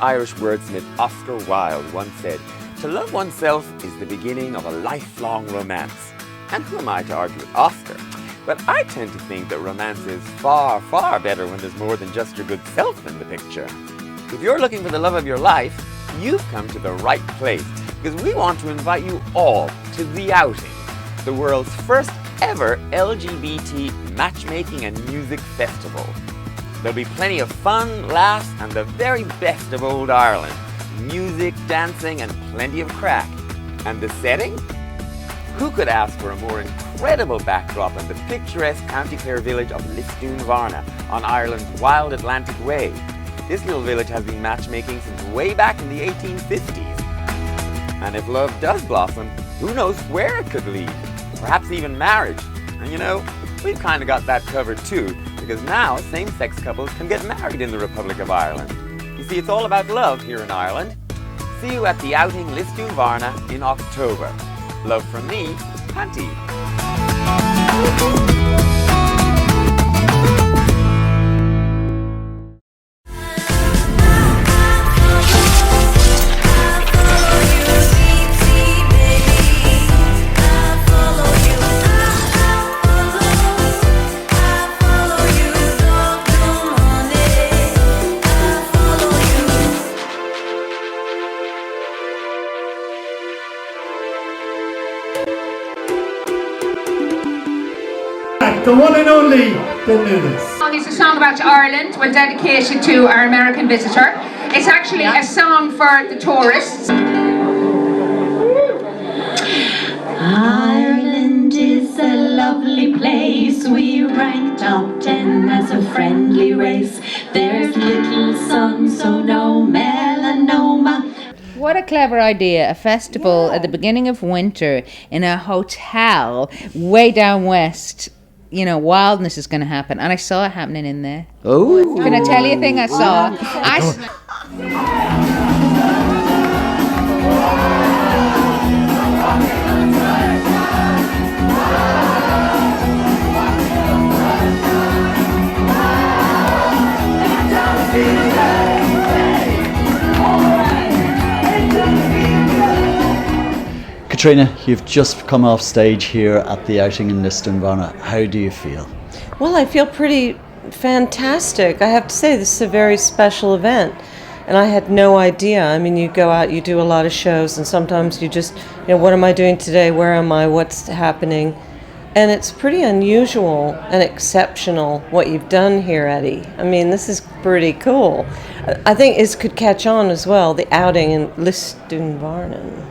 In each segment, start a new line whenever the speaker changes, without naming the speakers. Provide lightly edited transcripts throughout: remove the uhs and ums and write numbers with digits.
Irish wordsmith Oscar Wilde once said, "To love oneself is the beginning of a lifelong romance." And who am I to argue with Oscar? But I tend to think that romance is far, far better when there's more than just your good self in the picture. If you're looking for the love of your life, you've come to the right place, because we want to invite you all to The Outing, the world's first ever LGBT matchmaking and music festival. There'll be plenty of fun, laughs, and the very best of old Ireland. Music, dancing, and plenty of crack. And the setting? Who could ask for a more incredible backdrop than the picturesque County Clare village of Lisdoonvarna on Ireland's wild Atlantic Way? This little village has been matchmaking since way back in the 1850s. And if love does blossom, who knows where it could lead? Perhaps even marriage. And you know, we've kind of got that covered too, because now same-sex couples can get married in the Republic of Ireland. You see, it's all about love here in Ireland. See you at The Outing Lisdoonvarna in October. Love from me, Panti.
The one and only Lisdoonvarna.
It's a song about Ireland. We're dedicated to our American visitor. It's actually a song for the tourists.
Ireland is a lovely place. We rank top 10 as a friendly race. There's little sun, so no melanoma.
What a clever idea. A festival at the beginning of winter in a hotel way down west. You know, wildness is going to happen. And I saw it happening in there.
Oh.
Can I tell you a thing I saw?
Katrina, you've just come off stage here at The Outing in Lisdoonvarna. How do you feel?
Well, I feel pretty fantastic. I have to say, this is a very special event. And I had no idea. I mean, you go out, you do a lot of shows, and sometimes you just, you know, what am I doing today? Where am I? What's happening? And it's pretty unusual and exceptional what you've done here, Eddie. I mean, this is pretty cool. I think it could catch on as well, The Outing in Lisdoonvarna.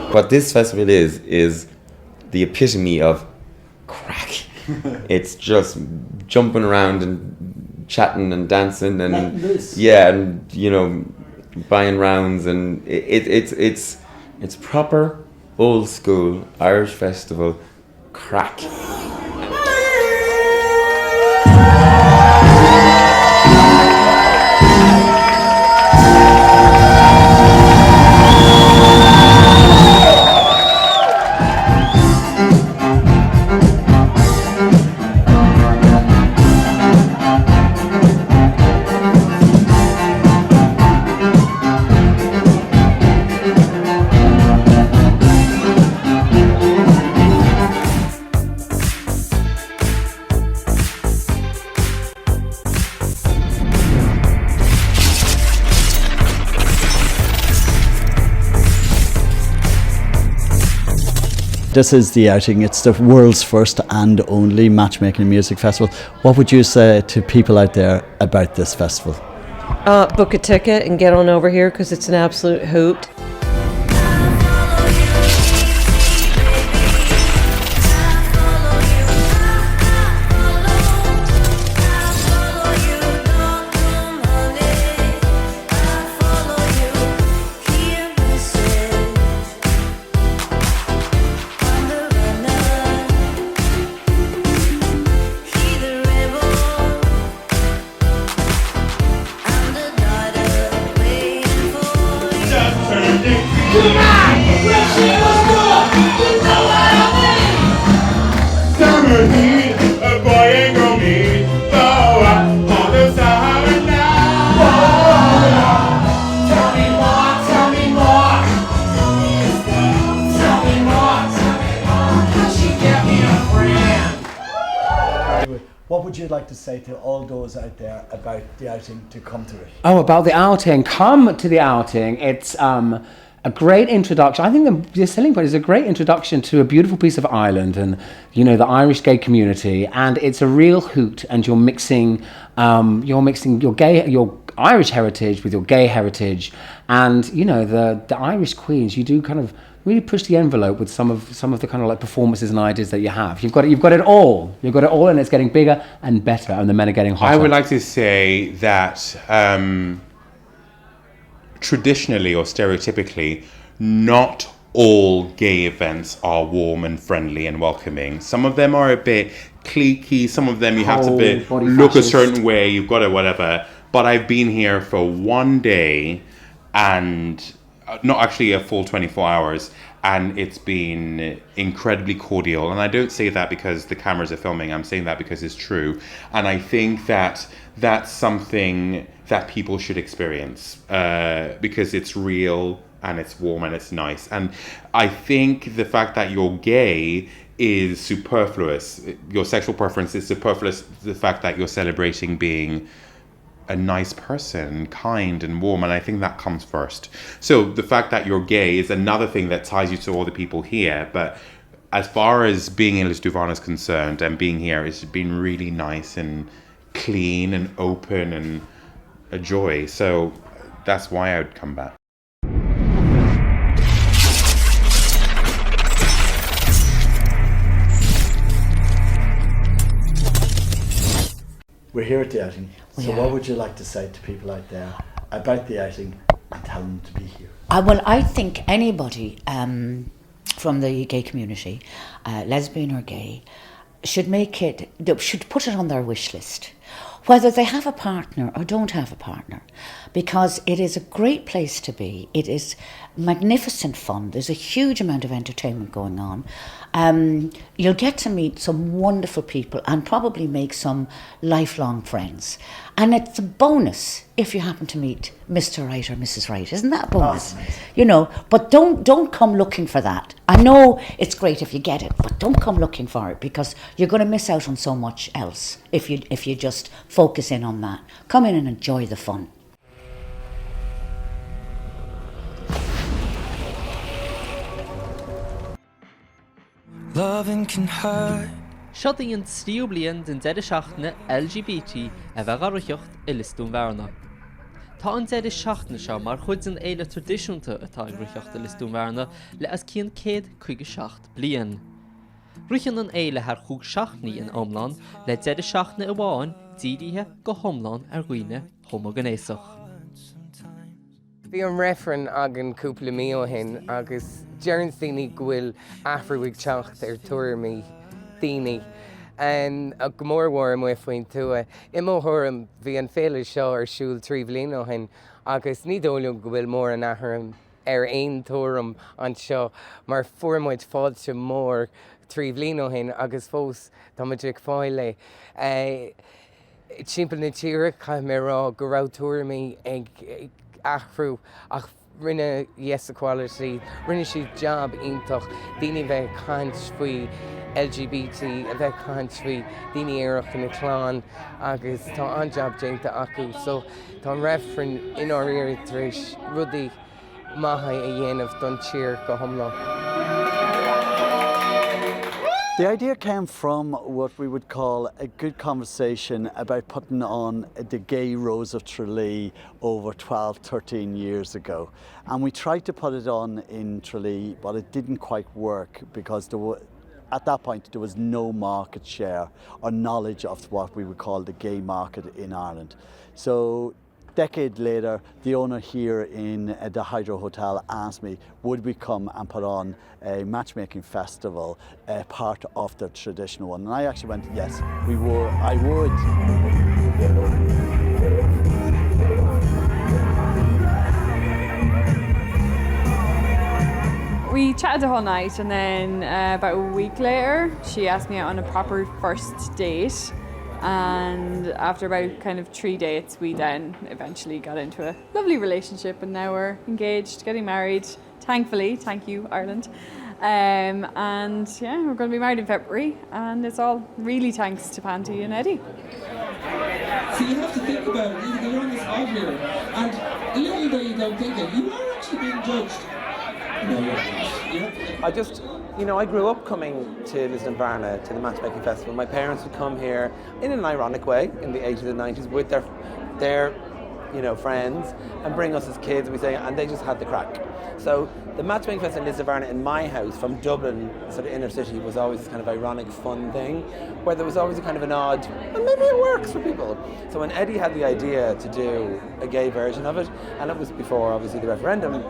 What this festival is the epitome of crack. It's just jumping around and chatting and dancing and yeah, and you know, buying rounds, and it's proper old school Irish festival crack.
This is the outing. It's the world's first and only matchmaking and music festival. What would you say to people out there about this festival?
Book a ticket and get on over here because it's an absolute hoot.
Summer heat, a boy and girl meet. Go up on the summer now. Tell me more, tell me more. Tell me more, tell me more. Can she get me a friend?
What would you like to say to all those out there about the outing to come to it?
Oh, about the outing. Come to the outing. It's a great introduction. I think the selling point is a great introduction to a beautiful piece of Ireland and, you know, the Irish gay community. And it's a real hoot. And you're mixing your Irish heritage with your gay heritage. And, you know, the Irish queens, you do kind of really push the envelope with some of the kind of like performances and ideas that you have. You've got it all. You've got it all, and it's getting bigger and better, and the men are getting hotter.
I would like to say that traditionally or stereotypically, not all gay events are warm and friendly and welcoming. Some of them are a bit cliquey. Some of them you have to look a certain way. You've got to whatever. But I've been here for one day and not actually a full 24 hours, and it's been incredibly cordial. And I don't say that because the cameras are filming. I'm saying that because it's true. And I think that that's something that people should experience because it's real and it's warm and it's nice. And I think the fact that you're gay is superfluous. Your sexual preference is superfluous. The fact that you're celebrating being a nice person, kind and warm, and I think that comes first. So the fact that you're gay is another thing that ties you to all the people here. But as far as being in Lisdoonvarna is concerned, and being here, it's been really nice and clean and open and a joy. So that's why I would come back.
We're here at the outing, so what would you like to say to people out there about the outing and tell them to be here?
Well, I think anybody from the gay community, lesbian or gay, should put it on their wish list, whether they have a partner or don't have a partner, because it is a great place to be. It is magnificent fun. There's a huge amount of entertainment going on. You'll get to meet some wonderful people and probably make some lifelong friends. And it's a bonus if you happen to meet Mr. Right or Mrs. Right. Isn't that a bonus? Oh, nice. You know, but don't come looking for that. I know it's great if you get it, but don't come looking for it, because you're going to miss out on so much else if you just focus in on that. Come in and enjoy the fun.
Loving can hurt.
Siadaíonn tríú bliain den 17 LGBT a bheith garúiseocht i Lisdoonvarna. Tá an 17 seo mar chuid an éile tradiisiúnta atá gruiseocht i Lisdoonvarna le as cían 157 bliain. Ruchan an éile ar chúg 7 in omlan le 17 i bháin dírithe go thomláin ar gcuoine homogenéiseach.
Bhí an réfran agan cúpla mío hin agus dearann daoine go bhfuil athruigh teacht ar tuairimí daoine. A go mór mhór am faoin tua. I mthorm bhí an féile seo ar siúl 3 bhliain ó hin, agus ní dóileam go bhfuil mór an athram ar aon tuairim an seo, mar fuairmuid fáilte mór 3 bhliain ó hin, agus fós tá muid ag fáile. Timpeall na tíreach mé rá go raibh tuairimí ag ahrú ach rinne yes equality, rinne si job intach, daoine bheith caint faoi LGBT, a bheith caint faoi daoine éireach in na chlán, agus tá an job déanta acu. So tá an réfran in our ear tríis rudaí maithe a dhéanamh don tír go thomláin.
The idea came from what we would call a good conversation about putting on the Gay Rose of Tralee over 12, 13 years ago. And we tried to put it on in Tralee, but it didn't quite work because at that point there was no market share or knowledge of what we would call the gay market in Ireland. So decade later, the owner here in the Hydro Hotel asked me, would we come and put on a matchmaking festival, part of the traditional one? And I actually went, yes, I would.
We chatted the whole night, and then about a week later, she asked me out on a proper first date. And after about kind of 3 dates, we then eventually got into a lovely relationship, and now we're engaged, getting married, thankfully, thank you Ireland. And yeah, we're going to be married in February, and it's all really thanks to Panti and Eddie.
So you have to think about it, you're on this out here, and a little though you don't think it, you are actually being judged. No, you're not.
I just, I grew up coming to Lisdoonvarna, to the Matchmaking Festival. My parents would come here in an ironic way in the 80s and 90s with their friends and bring us as kids, and they just had the crack. So the Matchmaking Festival in Lisdoonvarna in my house from Dublin, sort of inner city, was always this kind of ironic, fun thing where there was always a kind of a nod, and maybe it works for people. So when Eddie had the idea to do a gay version of it, and it was before obviously the referendum,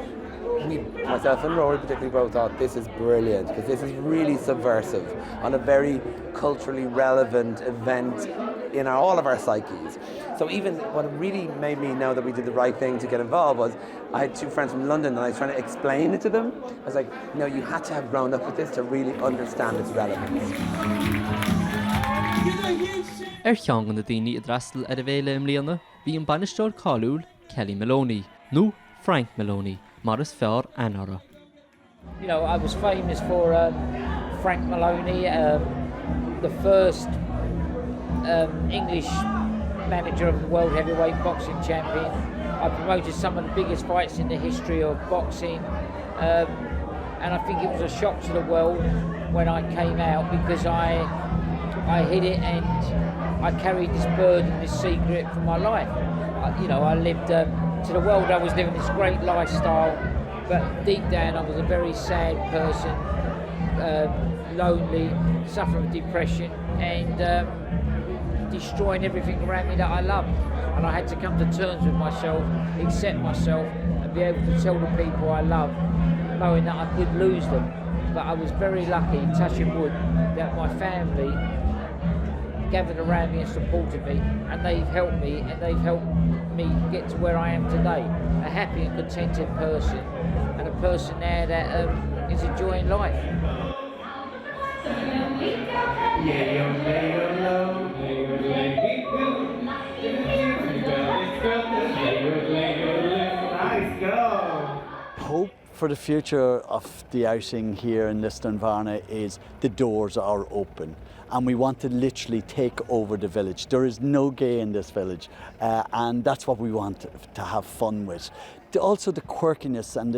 myself and Rory particularly both thought this is brilliant because this is really subversive on a very culturally relevant event in all of our psyches. So even what really made me know that we did the right thing to get involved was I had two friends from London and I was trying to explain it to them. I was like, no, you had to have grown up with this to really understand its relevance.
Cheangan na daoine I dreastail a bhéile im líana, bhí an banisteoir cáiliúil Kelly Maloney, nó Frank Maloney, mar is fearr anara.
I was famous for Frank Maloney, the first English manager of the World Heavyweight Boxing Champion. I promoted some of the biggest fights in the history of boxing, and I think it was a shock to the world when I came out because I hid it and I carried this burden, this secret for my life. I lived to the world. I was living this great lifestyle, but deep down I was a very sad person, lonely, suffering with depression, and destroying everything around me that I loved. And I had to come to terms with myself, accept myself, and be able to tell the people I love, knowing that I could lose them. But I was very lucky, touching wood, that my family gathered around me and supported me, and they've helped me get to where I am today, a happy and contented person, and a person now that is enjoying life.
Hope for the future of the outing here in Lisdoonvarna is the doors are open. And we want to literally take over the village. There is no gay in this village, and that's what we want to have fun with. Also the quirkiness and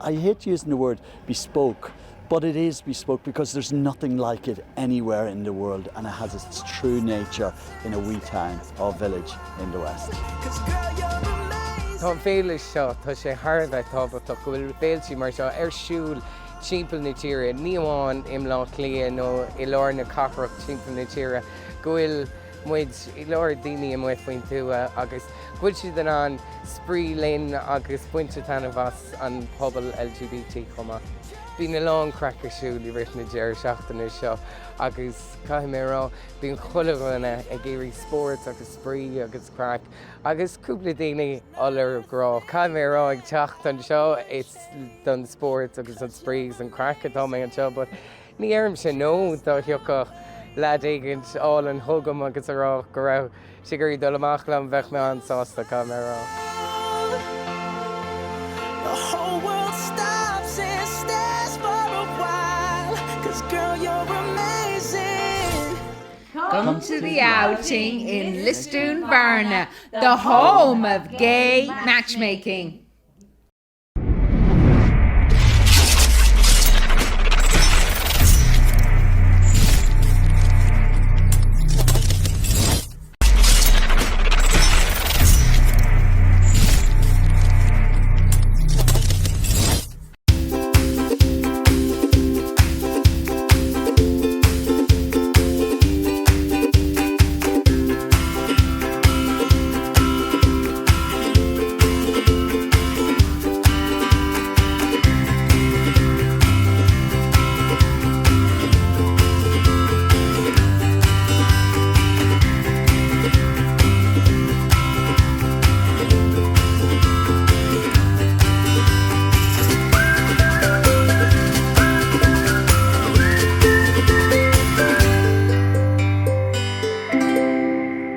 I hate using the word bespoke, but it is bespoke because there's nothing like it anywhere in the world, and it has its true nature in a wee town or village in the west.
Tá féilis seo, tá sé Harbheith tábhachtach go bhfuil féiltí mar seo siúl timpeall na tíre, ní amháin im lá clia nó I leor na cathracht timpeall na tíre, go bhfuil muid I leor daoine am muid faoin tú agus bhfuil siad an sprí linn agus pointe tanna bhas an pobl LGBT chuma. Bhí na lán crackar siúil I rith na deir seachtainna seo agus caiimérá bhíon chuileána ag géirí sport agus sprí agus crack agus cúpla daoine olar grá. Caiimérá ag teacht an seo it's don sport agus an sprís an crack atá mé an seo, but ní airm sin nó dá thiocach lead éigent all an thugam agus ará go raibh sigurí dul amach le an bheith me an sásta caiimérá.
Come to the outing in Lisdoonvarna, the home of gay matchmaking.